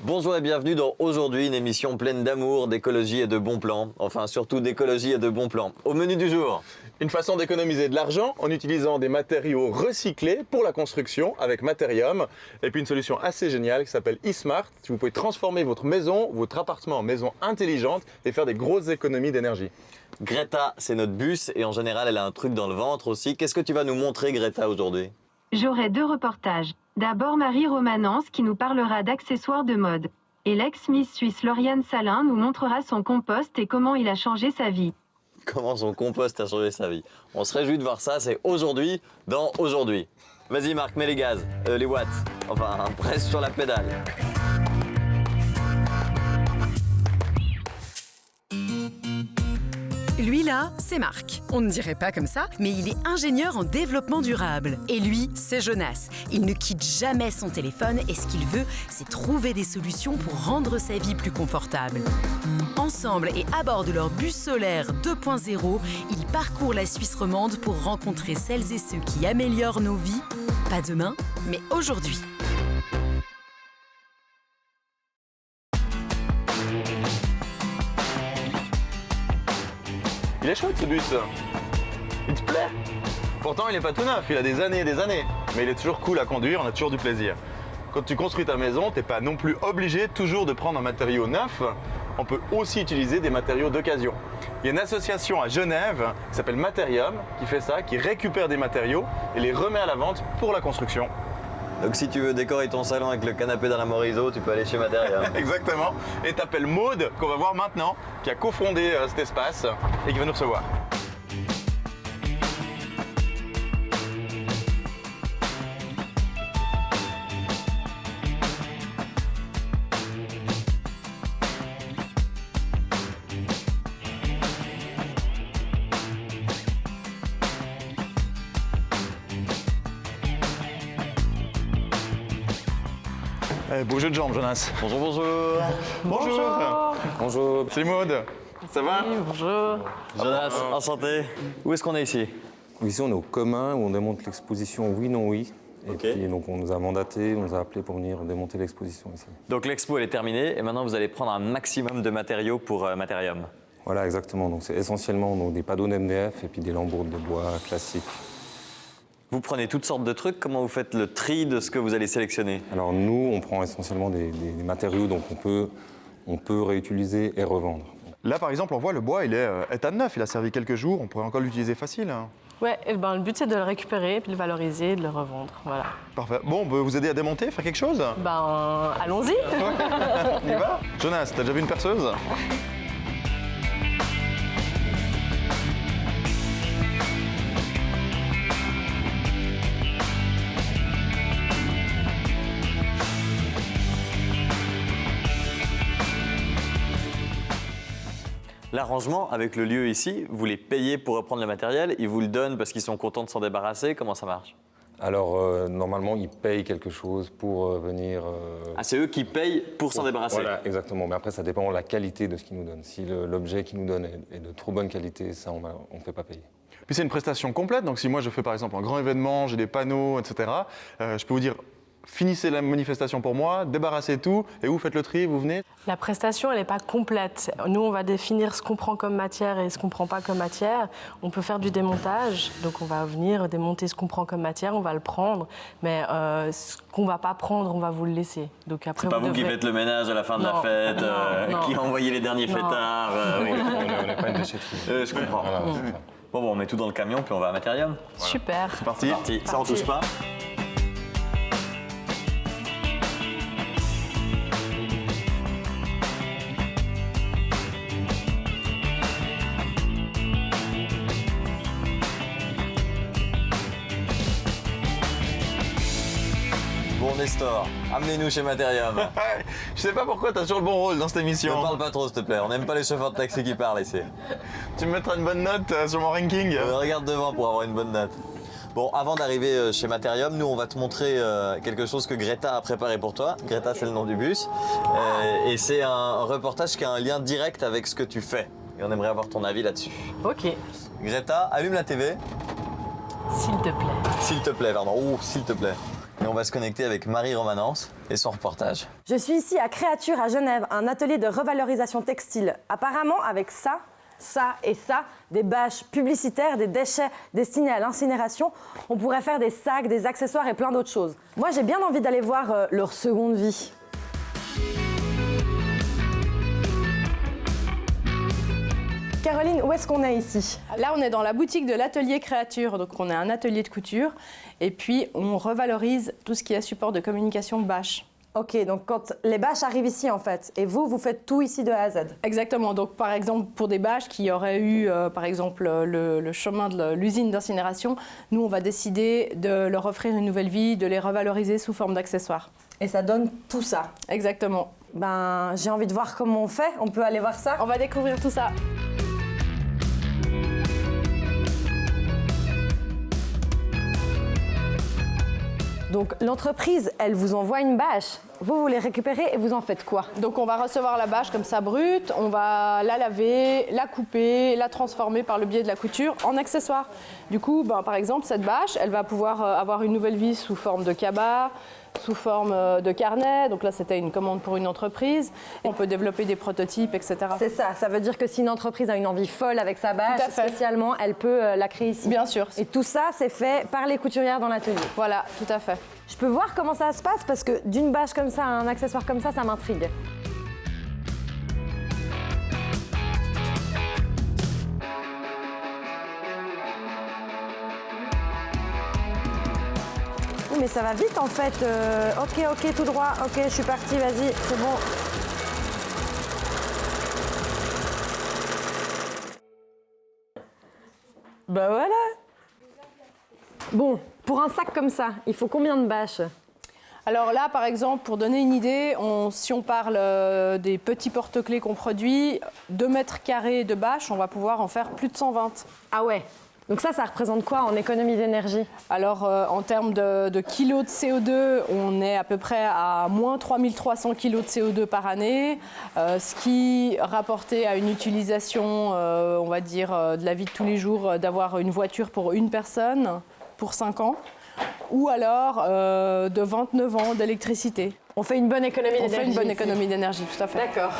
Bonjour et bienvenue dans Aujourd'hui, une émission pleine d'amour, d'écologie et de bons plans. Enfin, surtout d'écologie et de bons plans. Au menu du jour, une façon d'économiser de l'argent en utilisant des matériaux recyclés pour la construction avec Materium. Et puis une solution assez géniale qui s'appelle eSmart. Vous pouvez transformer votre maison, votre appartement en maison intelligente et faire des grosses économies d'énergie. Greta, c'est notre bus et en général, elle a un truc dans le ventre aussi. Qu'est-ce que tu vas nous montrer, Greta, aujourd'hui? J'aurai 2 reportages. D'abord Marie Romanence qui nous parlera d'accessoires de mode. Et l'ex-Miss Suisse Lauriane Salin nous montrera son compost et comment il a changé sa vie. Comment son compost a changé sa vie. On se réjouit de voir ça, c'est aujourd'hui dans Aujourd'hui. Vas-y Marc, mets les gaz, les watts. Enfin, presse sur la pédale. Lui là, c'est Marc. On ne dirait pas comme ça, mais il est ingénieur en développement durable. Et lui, c'est Jonas. Il ne quitte jamais son téléphone et ce qu'il veut, c'est trouver des solutions pour rendre sa vie plus confortable. Ensemble et à bord de leur bus solaire 2.0, ils parcourent la Suisse romande pour rencontrer celles et ceux qui améliorent nos vies, pas demain, mais aujourd'hui. Il est chouette ce bus. Il te plaît? Pourtant il n'est pas tout neuf, il a des années et des années. Mais il est toujours cool à conduire, on a toujours du plaisir. Quand tu construis ta maison, t'es pas non plus obligé toujours de prendre un matériau neuf. On peut aussi utiliser des matériaux d'occasion. Il y a une association à Genève qui s'appelle Materium qui fait ça, qui récupère des matériaux et les remet à la vente pour la construction. Donc si tu veux décorer ton salon avec le canapé dans la Morizo, tu peux aller chez Materium. Exactement. Et t'appelles Maude, qu'on va voir maintenant, qui a cofondé cet espace et qui va nous recevoir. Beau jeu de jambes, Jonas. Bonjour, bonjour. Bonjour. Bonjour. Salut Maude. Ça va? Oui, bonjour. Jonas, enchanté. Où est-ce qu'on est ici? Ici, on est au commun où on démonte l'exposition Oui, non, oui. Et puis, donc, on nous a mandaté, on nous a appelé pour venir démonter l'exposition ici. Donc l'expo, elle est terminée et maintenant, vous allez prendre un maximum de matériaux pour Materium. Voilà, exactement. Donc, c'est essentiellement des panneaux MDF et puis des lambeaux de bois classiques. Vous prenez toutes sortes de trucs, comment vous faites le tri de ce que vous allez sélectionner? Alors, nous, on prend essentiellement des matériaux donc on peut réutiliser et revendre. Là, par exemple, on voit le bois, il est état de neuf. Il a servi quelques jours. On pourrait encore l'utiliser facile. Hein. Ouais, et le but c'est de le récupérer, puis de le valoriser, de le revendre. Voilà. Parfait. Bon, on peut vous aider à démonter, faire quelque chose? Allons-y. On y va? Jonas, t'as déjà vu une perceuse? L'arrangement avec le lieu ici, vous les payez pour reprendre le matériel, ils vous le donnent parce qu'ils sont contents de s'en débarrasser, comment ça marche? Alors, normalement, ils payent quelque chose pour venir... Ah, c'est eux qui payent pour s'en débarrasser? Voilà, exactement. Mais après, ça dépend de la qualité de ce qu'ils nous donnent. Si l'objet qu'ils nous donnent est de trop bonne qualité, ça, on ne fait pas payer. Puis c'est une prestation complète. Donc si moi je fais par exemple un grand événement, j'ai des panneaux, etc., je peux vous dire, finissez la manifestation pour moi, débarrassez tout, et vous faites le tri, vous venez. La prestation, elle n'est pas complète. Nous, on va définir ce qu'on prend comme matière et ce qu'on ne prend pas comme matière. On peut faire du démontage, donc on va venir démonter ce qu'on prend comme matière, on va le prendre, mais ce qu'on ne va pas prendre, on va vous le laisser. Donc après, C'est pas vous qui faites le ménage à la fin de la Non, fête, non. qui envoyez les derniers Non. fêtards. Oui. On n'est pas une déchetterie. Je comprends. Voilà, Bon, on met tout dans le camion, puis on va à Materium. Super. C'est parti. Parti. Ça, on touche pas. Bon, Nestor, amenez-nous chez Materium. Je sais pas pourquoi t'as toujours le bon rôle dans cette Ne émission. parle pas trop, s'il te plaît. On n'aime pas les chauffeurs de taxi qui parlent ici. Tu me mettras une bonne note sur mon ranking. Regarde devant pour avoir une bonne note. Bon, avant d'arriver chez Materium, nous, on va te montrer quelque chose que Greta a préparé pour toi. Greta, c'est le nom du bus. Et c'est un reportage qui a un lien direct avec ce que tu fais. Et on aimerait avoir ton avis là-dessus. Ok. Greta, allume la TV. S'il te plaît. S'il te plaît, pardon. Oh, s'il te plaît. Et on va se connecter avec Marie Romanence. et son reportage. Je suis ici à Créature à Genève, un atelier de revalorisation textile. Apparemment, avec ça et ça, des bâches publicitaires, des déchets destinés à l'incinération, on pourrait faire des sacs, des accessoires et plein d'autres choses. Moi, j'ai bien envie d'aller voir leur seconde vie. Caroline, où est-ce qu'on est ici? Là, on est dans la boutique de l'atelier Créature. Donc, on a un atelier de couture. Et puis, on revalorise tout ce qui est support de communication bâche. Ok, donc quand les bâches arrivent ici, en fait, et vous faites tout ici de A à Z. Exactement. Donc, par exemple, pour des bâches qui auraient eu, par exemple, le chemin de l'usine d'incinération, nous, on va décider de leur offrir une nouvelle vie, de les revaloriser sous forme d'accessoires. Et ça donne tout ça. Exactement. Ben, j'ai envie de voir comment on fait. On peut aller voir ça? On va découvrir tout ça. Donc l'entreprise, elle vous envoie une bâche, vous les récupérez et vous en faites quoi? Donc on va recevoir la bâche comme ça brute, on va la laver, la couper, la transformer par le biais de la couture en accessoire. Du coup, par exemple, cette bâche, elle va pouvoir avoir une nouvelle vie sous forme de cabas, sous forme de carnet. Donc là, c'était une commande pour une entreprise. On peut développer des prototypes, etc. C'est ça, ça veut dire que si une entreprise a une envie folle avec sa bâche, spécialement, elle peut la créer ici. Bien sûr. Et tout ça, c'est fait par les couturières dans l'atelier. Voilà, tout à fait. Je peux voir comment ça se passe parce que d'une bâche comme ça à un accessoire comme ça m'intrigue. Oh, mais ça va vite en fait. Ok, tout droit. Ok, je suis partie, vas-y, c'est bon. Bah voilà. Bon, pour un sac comme ça, il faut combien de bâches? Alors là, par exemple, pour donner une idée, si on parle des petits porte-clés qu'on produit, 2 mètres carrés de bâches, on va pouvoir en faire plus de 120. Ah ouais. Donc ça représente quoi en économie d'énergie? Alors, en termes de kilos de CO2, on est à peu près à moins 3300 kilos de CO2 par année, ce qui, rapporté à une utilisation, on va dire, de la vie de tous les jours, d'avoir une voiture pour une personne pour 5 ans, ou alors de 29 ans d'électricité. On fait une bonne économie d'énergie. On fait une bonne économie d'énergie, tout à fait. D'accord.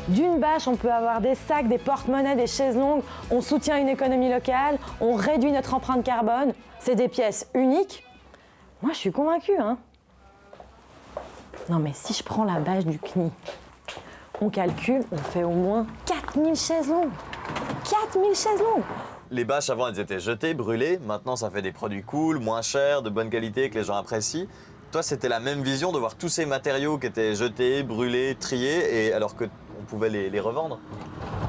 D'une bâche, on peut avoir des sacs, des porte-monnaies, des chaises longues. On soutient une économie locale, on réduit notre empreinte carbone. C'est des pièces uniques. Moi, je suis convaincue, hein. Non, mais si je prends la bâche du CNI, on calcule, on fait au moins 4000 chaises longues. 4000 chaises longues. Les bâches avant, elles étaient jetées, brûlées. Maintenant, ça fait des produits cool, moins chers, de bonne qualité, que les gens apprécient. Toi, c'était la même vision de voir tous ces matériaux qui étaient jetés, brûlés, triés, et alors qu'on pouvait les revendre?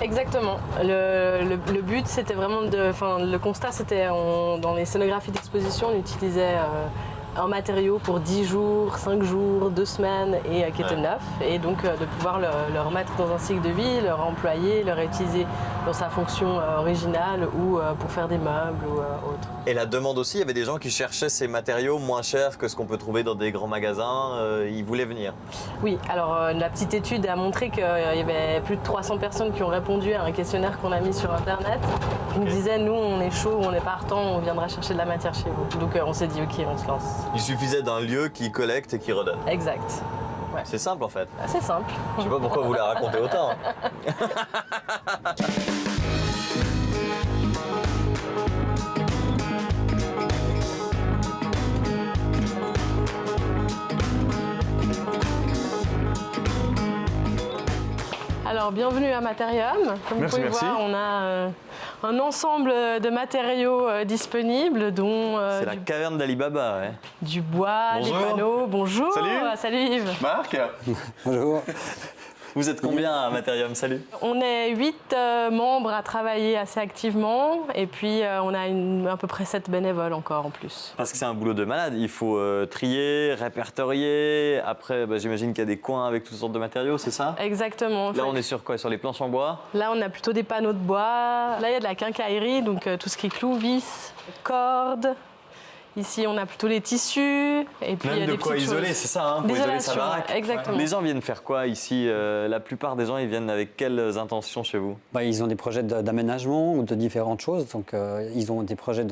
Exactement. Le but, c'était vraiment le constat, c'était dans les scénographies d'exposition, on utilisait un matériau pour 10 jours, 5 jours, 2 semaines et qui était neuf. Et donc de pouvoir le remettre dans un cycle de vie, le réemployer, le réutiliser dans sa fonction originale ou pour faire des meubles ou autre. Et la demande aussi, il y avait des gens qui cherchaient ces matériaux moins chers que ce qu'on peut trouver dans des grands magasins. Ils voulaient venir. Oui, alors la petite étude a montré qu'il y avait plus de 300 personnes qui ont répondu à un questionnaire qu'on a mis sur Internet, qui nous disaient, nous, on est chaud, on est partant, on viendra chercher de la matière chez vous. Donc on s'est dit, ok, on se lance. Il suffisait d'un lieu qui collecte et qui redonne. Exact. Ouais. C'est simple en fait. C'est simple. Je sais pas pourquoi vous la racontez autant. Alors, bienvenue à Matérium. Comme Merci, vous pouvez voir, on a un ensemble de matériaux disponibles, dont C'est la caverne d'Ali Baba, ouais. du bois, Bonjour. des panneaux. Bonjour. Salut. Salut Yves. Marc? Bonjour. Vous êtes combien à Matérium? Salut. On est 8 membres à travailler assez activement et puis on a à peu près 7 bénévoles encore en plus. Parce que c'est un boulot de malade. Il faut trier, répertorier. Après, j'imagine qu'il y a des coins avec toutes sortes de matériaux, c'est ça? Exactement. Là, on est sur quoi? Sur les planches en bois? Là, on a plutôt des panneaux de bois. Là, il y a de la quincaillerie, donc tout ce qui est clous, vis, cordes. Ici, on a plutôt les tissus. Et puis, il y a Même de des quoi petites isoler, choses. c'est ça, hein, pour isoler sa L'isolation, baraque. exactement. Les gens viennent faire quoi ici? La plupart des gens, ils viennent avec quelles intentions chez vous? Ils ont des projets d'aménagement ou de différentes choses. Donc, ils ont des projets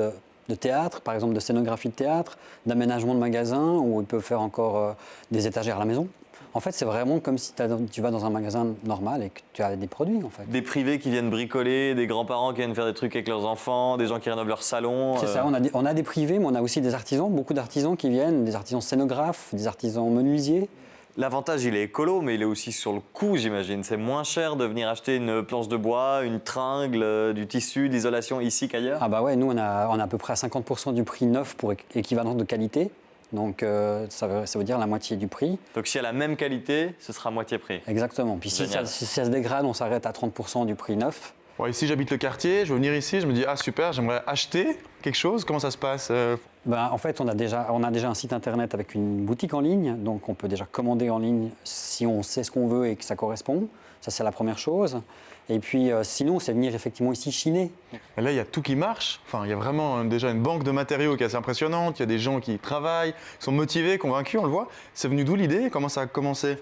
de théâtre, par exemple de scénographie de théâtre, d'aménagement de magasins, où ils peuvent faire encore des étagères à la maison. En fait, c'est vraiment comme si tu vas dans un magasin normal et que tu as des produits, en fait. Des privés qui viennent bricoler, des grands-parents qui viennent faire des trucs avec leurs enfants, des gens qui rénovent leur salon. C'est ça, on a des privés, mais on a aussi des artisans, beaucoup d'artisans qui viennent, des artisans scénographes, des artisans menuisiers. L'avantage, il est écolo, mais il est aussi sur le coût, j'imagine. C'est moins cher de venir acheter une planche de bois, une tringle, du tissu, d'isolation ici qu'ailleurs. Ah bah ouais, nous on a à peu près à 50% du prix neuf pour équivalent de qualité. Donc ça veut dire la moitié du prix. Donc s'il y a la même qualité, ce sera moitié prix. Exactement. Puis si ça se dégrade, on s'arrête à 30% du prix neuf. Ouais, ici j'habite le quartier, je veux venir ici, je me dis ah super, j'aimerais acheter quelque chose, comment ça se passe En fait, on a déjà un site internet avec une boutique en ligne, donc on peut déjà commander en ligne si on sait ce qu'on veut et que ça correspond. Ça, c'est la première chose. Et puis sinon, c'est venir effectivement ici chiner. Et là, il y a tout qui marche. Enfin, il y a vraiment déjà une banque de matériaux qui est assez impressionnante. Il y a des gens qui travaillent, qui sont motivés, convaincus, on le voit. C'est venu d'où l'idée? Comment ça a commencé?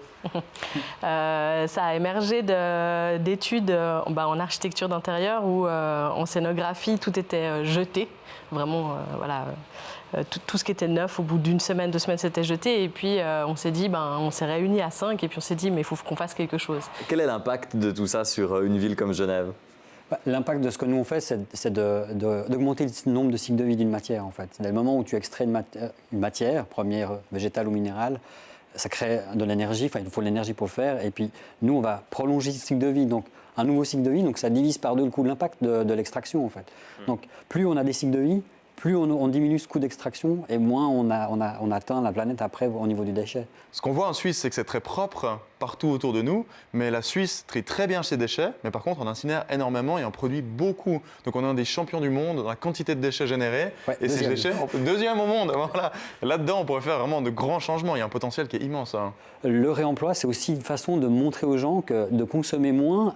Ça a émergé d'études en architecture d'intérieur où en scénographie, tout était jeté. Vraiment, tout ce qui était neuf, au bout d'une semaine, 2 semaines, c'était jeté. Et puis, on s'est dit, on s'est réunis à 5 et puis on s'est dit, mais il faut qu'on fasse quelque chose. Quel est l'impact de tout ça sur une ville comme Genève? L'impact de ce que nous on fait, c'est d'augmenter le nombre de cycles de vie d'une matière, en fait. Dès le moment où tu extrais une matière, première végétale ou minérale, ça crée de l'énergie, il faut de l'énergie pour le faire. Et puis, nous, on va prolonger ce cycle de vie. Donc, un nouveau cycle de vie, donc ça divise par 2 le coût de l'impact de l'extraction, en fait. Donc, plus on a des cycles de vie, plus on diminue ce coût d'extraction et moins on atteint la planète après au niveau du déchet. Ce qu'on voit en Suisse, c'est que c'est très propre partout autour de nous, mais la Suisse trie très bien ses déchets, mais par contre on incinère énormément et on produit beaucoup. Donc on est un des champions du monde dans la quantité de déchets générés. Ouais, et ces déchets, deuxième au monde. Voilà. Là-dedans, on pourrait faire vraiment de grands changements. Il y a un potentiel qui est immense. Hein. Le réemploi, c'est aussi une façon de montrer aux gens que de consommer moins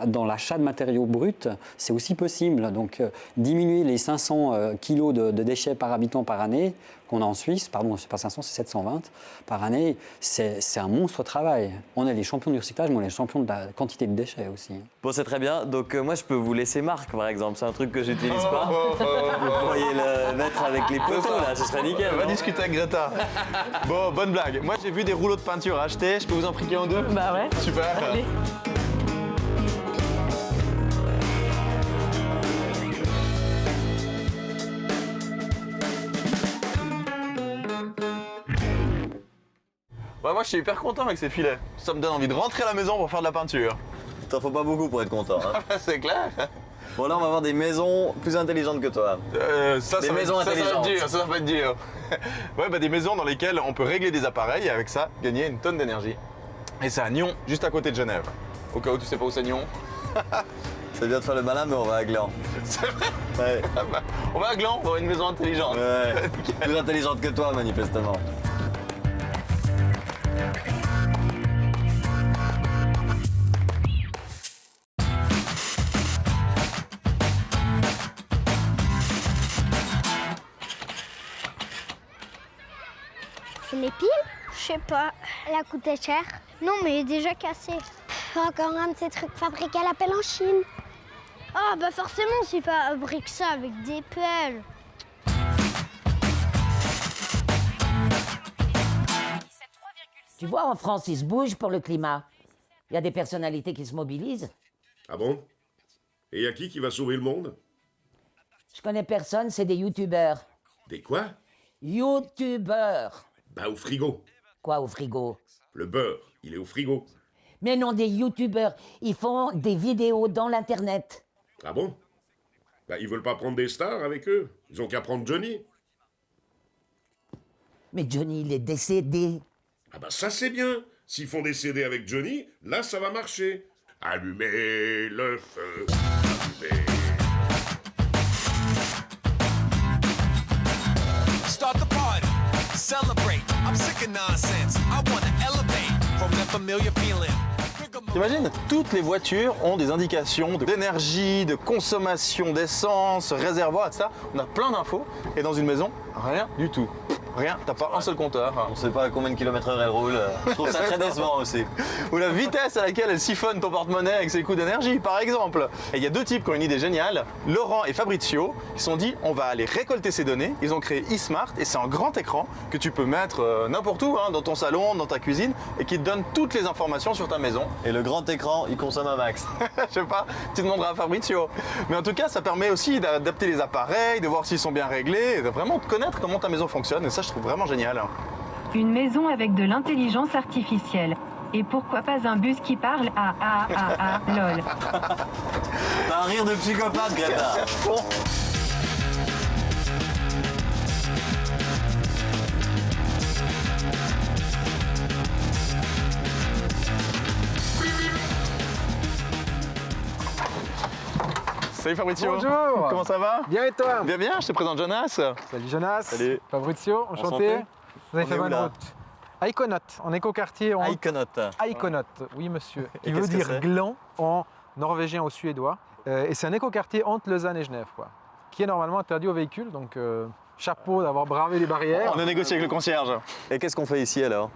dans l'achat de matériaux bruts, c'est aussi possible. Donc diminuer les 500 kilos de déchets par habitant par année qu'on a en Suisse, pardon, c'est pas 500, c'est 720 par année, c'est un monstre travail. On est les champions du recyclage, mais on est les champions de la quantité de déchets aussi. Bon, c'est très bien. Donc moi, je peux vous laisser Marc, par exemple. C'est un truc que j'utilise pas. Vous pourriez le mettre avec les poteaux, là, ce serait nickel. On va discuter avec Greta. Bon, bonne blague. Moi, j'ai vu des rouleaux de peinture achetés. Je peux vous en prier en 2? Bah ouais. Super. Allez. Ouais, moi, je suis hyper content avec ces filets. Ça me donne envie de rentrer à la maison pour faire de la peinture. T'en faut pas beaucoup pour être content. Hein. C'est clair. Bon, là, on va avoir des maisons plus intelligentes que toi. Des maisons intelligentes. Ça va être dur. Ouais, des maisons dans lesquelles on peut régler des appareils et avec ça, gagner une tonne d'énergie. Et c'est à Nyon, juste à côté de Genève. Au cas où tu sais pas où c'est Nyon. C'est bien de faire le malin, mais on va à Gland. C'est vrai? Ouais. On va à Gland, on va avoir une maison intelligente. Ouais. Plus intelligente que toi, manifestement. C'est les piles? Je sais pas. Elle a coûté cher? Non, mais elle est déjà cassée. Encore un de ces trucs fabriqués à la pelle en Chine. Ah, bah forcément, s'il fabrique ça avec des pelles. Tu vois, en France, ils se bougent pour le climat. Il y a des personnalités qui se mobilisent. Ah bon? Et y a qui va sauver le monde? Je connais personne, c'est des youtubeurs. Des quoi? Youtubeurs. Bah au frigo. Quoi au frigo? Le beurre, il est au frigo. Mais non, des youtubeurs. Ils font des vidéos dans l'internet. Ah bon? Bah ils veulent pas prendre des stars avec eux. Ils ont qu'à prendre Johnny. Mais Johnny, il est décédé. Ah bah ça c'est bien. S'ils font des CD avec Johnny, là ça va marcher. Allumez le feu. Allumez. Start the party, celebrate. I'm sick of nonsense. I wanna elevate from that familiar feeling. T'imagines, toutes les voitures ont des indications d'énergie, de consommation d'essence, réservoir, etc. On a plein d'infos. Et dans une maison, rien du tout. Rien, t'as pas un seul compteur. On sait pas à combien de kilomètres/heure elle roule. Je trouve ça très décevant aussi. Ou la vitesse à laquelle elle siphonne ton porte-monnaie avec ses coûts d'énergie, par exemple. Et il y a 2 types qui ont une idée géniale. Laurent et Fabrizio, ils se sont dit, on va aller récolter ces données. Ils ont créé eSmart et c'est un grand écran que tu peux mettre n'importe où, dans ton salon, dans ta cuisine, et qui te donne toutes les informations sur ta maison. Et le grand écran, il consomme un max. Je sais pas, tu demanderas à Fabrizio. Mais en tout cas, ça permet aussi d'adapter les appareils, de voir s'ils sont bien réglés, et de vraiment connaître comment ta maison fonctionne. Et ça, je trouve vraiment génial. Une maison avec de l'intelligence artificielle. Et pourquoi pas un bus qui parle? Lol. T'as un rire de psychopathe, Greta. Salut Fabrizio. Bonjour. Comment ça va? Bien et toi? Bien, bien, je te présente Jonas. Salut Jonas. Salut. Fabrizio, enchanté. Vous avez fait bonne route. Iconote, en écoquartier. Iconote. Iconote, oui monsieur. Qui veut qu'est-ce que dire c'est gland en norvégien ou suédois. Et c'est un écoquartier entre Lausanne et Genève, quoi, qui est normalement interdit aux véhicules. Donc chapeau d'avoir bravé les barrières. On a négocié avec le concierge. Et qu'est-ce qu'on fait ici alors?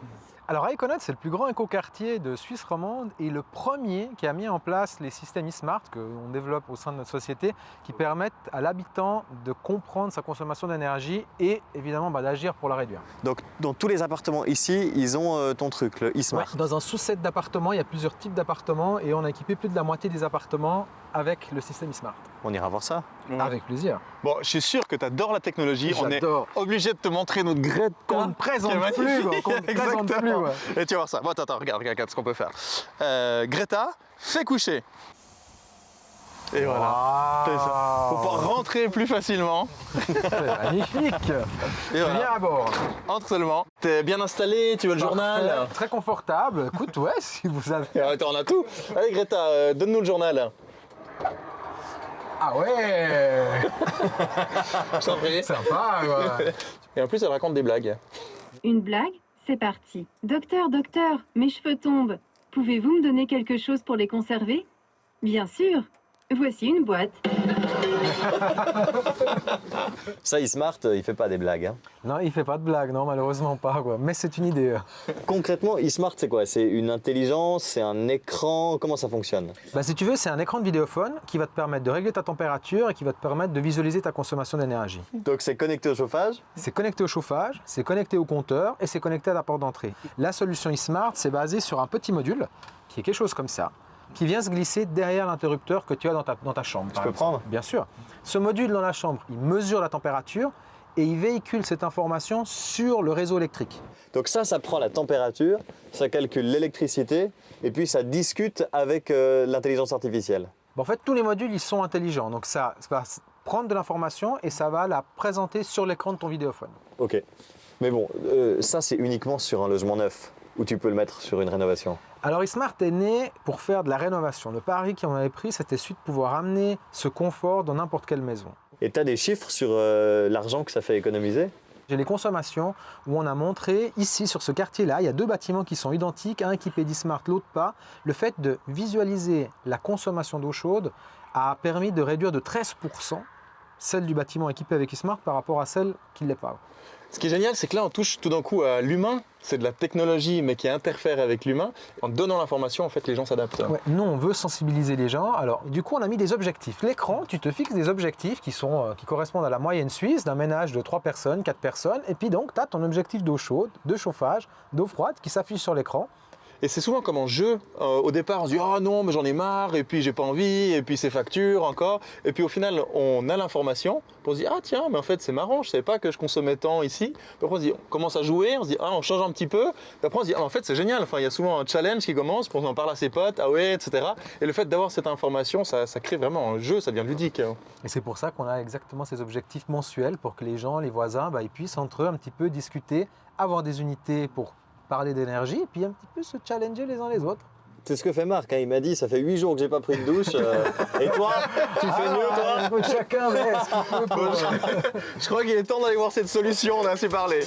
Alors Iconote, c'est le plus grand écoquartier de Suisse romande et le premier qui a mis en place les systèmes eSmart qu'on développe au sein de notre société qui permettent à l'habitant de comprendre sa consommation d'énergie et évidemment d'agir pour la réduire. Donc dans tous les appartements ici, ils ont ton truc, le eSmart. Ouais, dans un sous-set d'appartements, il y a plusieurs types d'appartements et on a équipé plus de la moitié des appartements avec le système eSmart. On ira voir ça. Avec plaisir. Bon, je suis sûr que tu adores la technologie. J'adore. On est obligé de te montrer notre Greta. Qu'on ne présente plus, qu'on ne présente plus. Ouais. Et tu vas voir ça. Bon, attends, regarde ce qu'on peut faire. Greta, fais coucher. Et voilà. Wow. Faut pas rentrer plus facilement. Magnifique. Et voilà. Viens à bord. Entre seulement. T'es bien installé, tu veux le journal? Très confortable. Écoute, ouais, si vous avez... Attends, on a tout. Allez Greta, donne-nous le journal. Ah ouais. Je t'en prie. Sympa, ouais. Et en plus, elle raconte des blagues. Une blague? C'est parti. Docteur, mes cheveux tombent. Pouvez-vous me donner quelque chose pour les conserver? Bien sûr. Voici une boîte. Ça, eSmart, il fait pas des blagues. Hein. Non, il fait pas de blagues, non, malheureusement pas, quoi. Mais c'est une idée. Concrètement, eSmart, c'est quoi? C'est une intelligence, c'est un écran, comment ça fonctionne? Si tu veux, c'est un écran de vidéophone qui va te permettre de régler ta température et qui va te permettre de visualiser ta consommation d'énergie. Donc c'est connecté au chauffage? C'est connecté au chauffage, c'est connecté au compteur et c'est connecté à la porte d'entrée. La solution eSmart, c'est basé sur un petit module qui est quelque chose comme ça, qui vient se glisser derrière l'interrupteur que tu as dans ta chambre. Je peux prendre? Bien sûr. Ce module dans la chambre, il mesure la température et il véhicule cette information sur le réseau électrique. Donc ça prend la température, ça calcule l'électricité et puis ça discute avec l'intelligence artificielle. En fait, tous les modules, ils sont intelligents. Donc ça va prendre de l'information et ça va la présenter sur l'écran de ton vidéophone. Ok. Mais bon, ça c'est uniquement sur un logement neuf ou tu peux le mettre sur une rénovation? Alors eSmart est né pour faire de la rénovation. Le pari qu'on avait pris, c'était celui de pouvoir amener ce confort dans n'importe quelle maison. Et tu as des chiffres sur l'argent que ça fait économiser? J'ai les consommations où on a montré, ici sur ce quartier-là, il y a 2 bâtiments qui sont identiques, un équipé d'eSmart, l'autre pas. Le fait de visualiser la consommation d'eau chaude a permis de réduire de 13% celle du bâtiment équipé avec eSmart par rapport à celle qui ne l'est pas. Ce qui est génial, c'est que là, on touche tout d'un coup à l'humain. C'est de la technologie, mais qui interfère avec l'humain. En donnant l'information, en fait, les gens s'adaptent. Ouais, nous, on veut sensibiliser les gens. Alors, du coup, on a mis des objectifs. L'écran, tu te fixes des objectifs qui correspondent à la moyenne suisse d'un ménage de 3 personnes, 4 personnes. Et puis donc, tu as ton objectif d'eau chaude, de chauffage, d'eau froide qui s'affiche sur l'écran. Et c'est souvent comme en jeu, au départ on se dit « Ah non, mais j'en ai marre, et puis j'ai pas envie, et puis c'est facture encore ». Et puis au final, on a l'information, on se dit « Ah tiens, mais en fait c'est marrant, je savais pas que je consommais tant ici ». Puis après on se dit, on commence à jouer, on se dit « Ah, on change un petit peu ». Puis après on se dit « Ah, en fait c'est génial ». Enfin, il y a souvent un challenge qui commence, puis on en parle à ses potes, ah ouais, etc. Et le fait d'avoir cette information, ça crée vraiment un jeu, ça devient ludique. Et c'est pour ça qu'on a exactement ces objectifs mensuels, pour que les gens, les voisins, ils puissent entre eux un petit peu discuter, avoir des unités pour parler d'énergie et puis un petit peu se challenger les uns les autres. C'est ce que fait Marc, hein. Il m'a dit ça fait 8 jours que j'ai pas pris de douche. Et toi, tu fais mieux toi? Chacun met ce qu'il peut pour... Je crois qu'il est temps d'aller voir cette solution, on a assez parlé.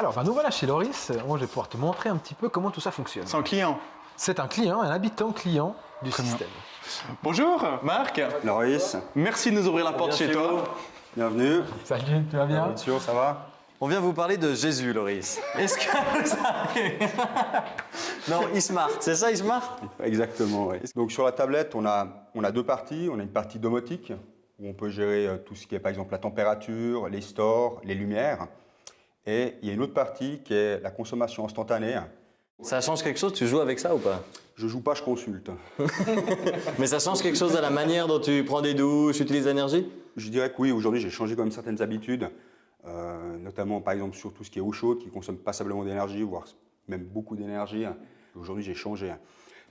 Alors, nous voilà chez Loris. Moi, je vais pouvoir te montrer un petit peu comment tout ça fonctionne. C'est un client. C'est un client, un habitant client du système. Bonjour, Marc. Loris. Merci de nous ouvrir la porte chez toi. Bienvenue. Salut, tu vas bien? Bien ça va? On vient vous parler de Jésus, Loris. Est-ce que vous avez... Non, eSmart, c'est ça, eSmart? Exactement, oui. Donc sur la tablette, on a deux parties. On a une partie domotique, où on peut gérer tout ce qui est par exemple la température, les stores, les lumières. Et il y a une autre partie qui est la consommation instantanée. Ça change quelque chose? Tu joues avec ça ou pas? Je joue pas, je consulte. Mais ça change quelque chose à la manière dont tu prends des douches, utilises l'énergie? Je dirais que oui, aujourd'hui j'ai changé quand même certaines habitudes. Notamment par exemple sur tout ce qui est eau chaude qui consomme passablement d'énergie, voire même beaucoup d'énergie. Aujourd'hui j'ai changé.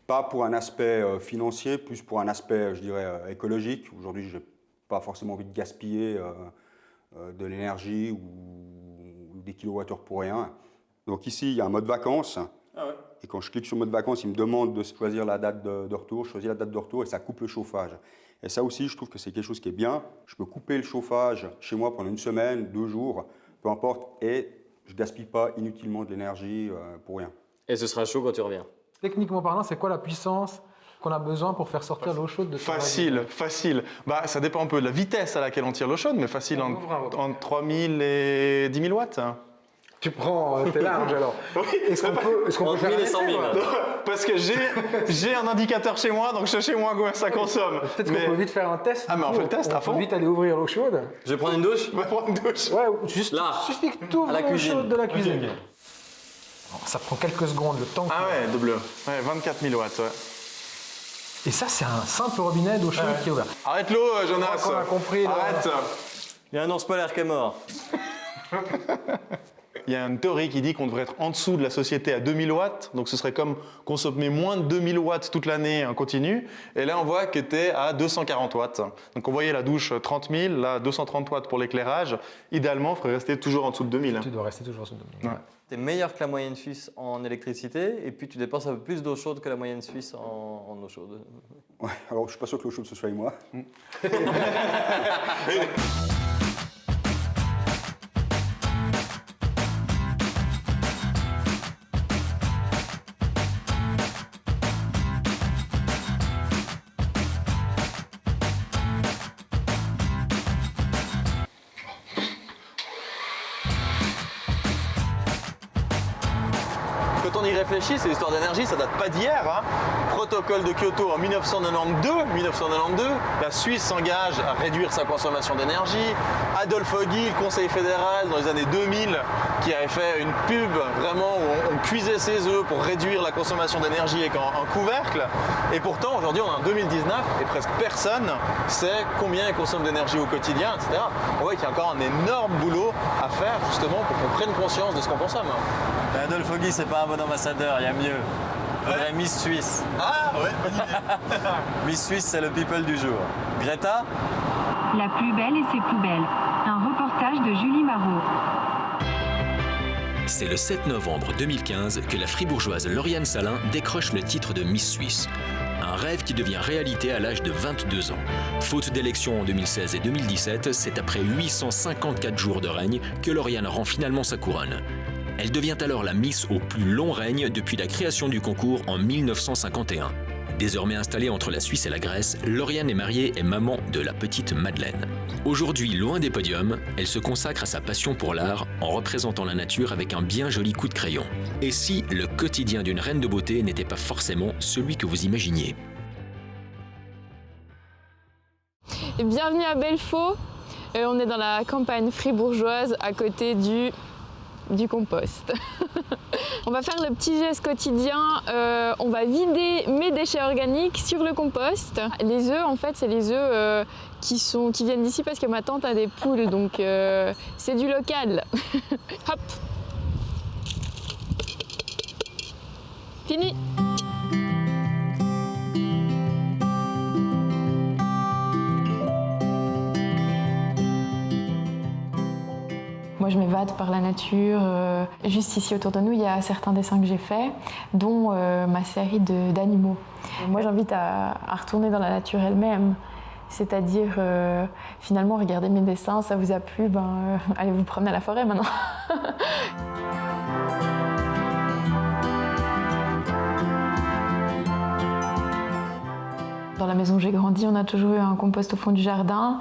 Pas pour un aspect financier, plus pour un aspect, je dirais, écologique. Aujourd'hui je n'ai pas forcément envie de gaspiller de l'énergie ou des kilowattheures pour rien. Donc ici il y a un mode vacances. Ah ouais. Et quand je clique sur mode vacances, il me demande de choisir la date de retour. Je choisis la date de retour et ça coupe le chauffage. Et ça aussi, je trouve que c'est quelque chose qui est bien. Je peux couper le chauffage chez moi pendant une semaine, 2 jours, peu importe, et je ne gaspille pas inutilement de l'énergie pour rien. Et ce sera chaud quand tu reviens. Techniquement parlant, c'est quoi la puissance qu'on a besoin pour faire sortir l'eau chaude de ce Facile, facile. Bah, ça dépend un peu de la vitesse à laquelle on tire l'eau chaude, mais facile entre 3000 et 10 000 watts. Tu prends, t'es large alors. Oui, est-ce qu'on peut faire et 100 000. Parce que j'ai un indicateur chez moi, donc je sais chez moi combien ça consomme. Peut-être qu'on peut vite faire un test. Ah, mais on fait le test à fond. On peut vite aller ouvrir l'eau chaude. Je vais prendre une douche? On va prendre une douche. Ouais, juste là. Suffit que tu ouvres l'eau chaude de la cuisine. Okay. Alors, ça prend quelques secondes, le temps. Ah ouais, de bleu. Ouais, 24 000 watts, ouais. Et ça, c'est un simple robinet d'eau chaude qui est ouvert. Arrête l'eau, Jonas. On a compris. Arrête. Il y a un ours polaire qui est mort. Il y a une théorie qui dit qu'on devrait être en dessous de la société à 2000 watts, donc ce serait comme consommer moins de 2000 watts toute l'année en continu, et là on voit que tu es à 240 watts. Donc on voyait la douche 30 000, là 230 watts pour l'éclairage, idéalement il faudrait rester toujours en dessous de 2000. Tu dois rester toujours en dessous de 2000. Ouais. Tu es meilleur que la moyenne suisse en électricité, et puis tu dépenses un peu plus d'eau chaude que la moyenne suisse en eau chaude. Ouais, alors je suis pas sûr que l'eau chaude ce soit moi. Quand on y réfléchit, ces histoires d'énergie, ça date pas d'hier. Hein. Protocole de Kyoto en 1992, la Suisse s'engage à réduire sa consommation d'énergie. Adolphe Hoggy, le Conseil fédéral, dans les années 2000, qui avait fait une pub vraiment où on cuisait ses œufs pour réduire la consommation d'énergie avec un couvercle. Et pourtant, aujourd'hui, on est en 2019 et presque personne sait combien il consomme d'énergie au quotidien, etc. On voit qu'il y a encore un énorme boulot à faire justement pour qu'on prenne conscience de ce qu'on consomme. Adolphe Hoggy, c'est pas un bon ambassadeur, il y a mieux. Il faudrait Miss Suisse. Ah ouais, bonne idée. Miss Suisse, c'est le people du jour. Greta? La plus belle et ses poubelles. Un reportage de Julie Marot. C'est le 7 novembre 2015 que la fribourgeoise Lauriane Salin décroche le titre de Miss Suisse. Un rêve qui devient réalité à l'âge de 22 ans. Faute d'élections en 2016 et 2017, c'est après 854 jours de règne que Lauriane rend finalement sa couronne. Elle devient alors la Miss au plus long règne depuis la création du concours en 1951. Désormais installée entre la Suisse et la Grèce, Lauriane est mariée et maman de la petite Madeleine. Aujourd'hui, loin des podiums, elle se consacre à sa passion pour l'art en représentant la nature avec un bien joli coup de crayon. Et si le quotidien d'une reine de beauté n'était pas forcément celui que vous imaginiez? Bienvenue à Belfaux. On est dans la campagne fribourgeoise à côté du compost. On va faire le petit geste quotidien, on va vider mes déchets organiques sur le compost. Les œufs, en fait, c'est les œufs qui viennent d'ici parce que ma tante a des poules, donc c'est du local. Hop. Fini. Moi, je m'évade par la nature. Juste ici, autour de nous, il y a certains dessins que j'ai faits, dont ma série d'animaux. Moi, j'invite à retourner dans la nature elle-même. C'est-à-dire, finalement, regardez mes dessins, ça vous a plu, allez vous promener à la forêt maintenant. la maison où j'ai grandi, on a toujours eu un compost au fond du jardin.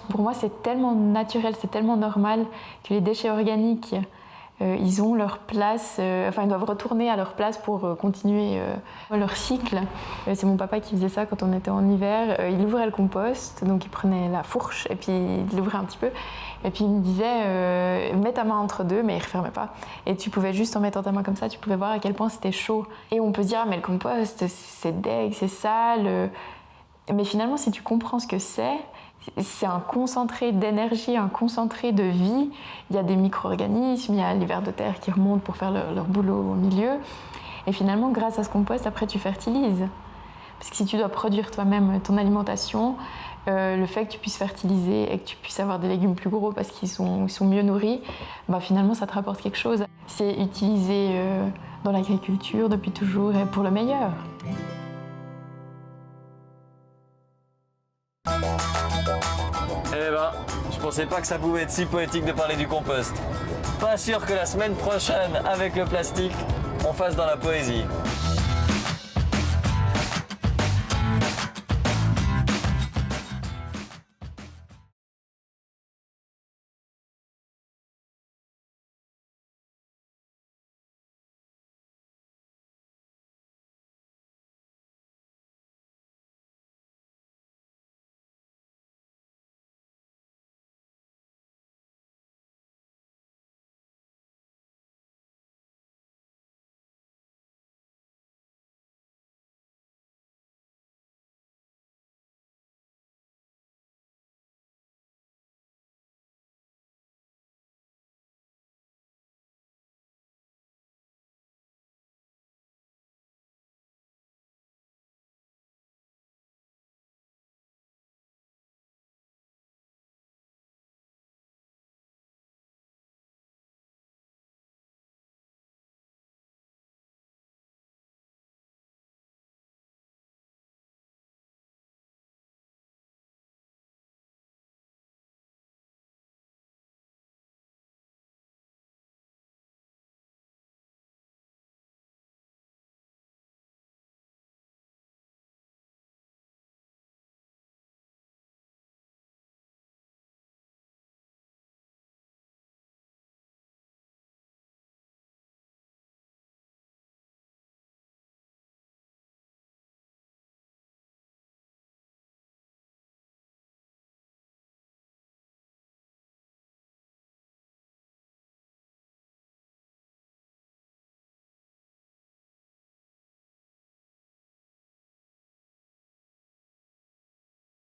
Pour moi, c'est tellement naturel, c'est tellement normal que les déchets organiques, ils ont leur place, ils doivent retourner à leur place pour continuer leur cycle. C'est mon papa qui faisait ça quand on était en hiver. Il ouvrait le compost, donc il prenait la fourche et puis il l'ouvrait un petit peu. Et puis il me disait, mets ta main entre deux, mais il ne refermait pas. Et tu pouvais juste en mettre ta main comme ça, tu pouvais voir à quel point c'était chaud. Et on peut se dire, mais le compost, c'est deg, c'est sale. Mais finalement, si tu comprends ce que c'est un concentré d'énergie, un concentré de vie. Il y a des micro-organismes, il y a les vers de terre qui remontent pour faire leur boulot au milieu. Et finalement, grâce à ce compost, après, tu fertilises. Parce que si tu dois produire toi-même ton alimentation, le fait que tu puisses fertiliser et que tu puisses avoir des légumes plus gros parce qu'ils sont mieux nourris, finalement, ça te rapporte quelque chose. C'est utilisé dans l'agriculture depuis toujours et pour le meilleur. Eh ben, je pensais pas que ça pouvait être si poétique de parler du compost. Pas sûr que la semaine prochaine, avec le plastique, on fasse dans la poésie.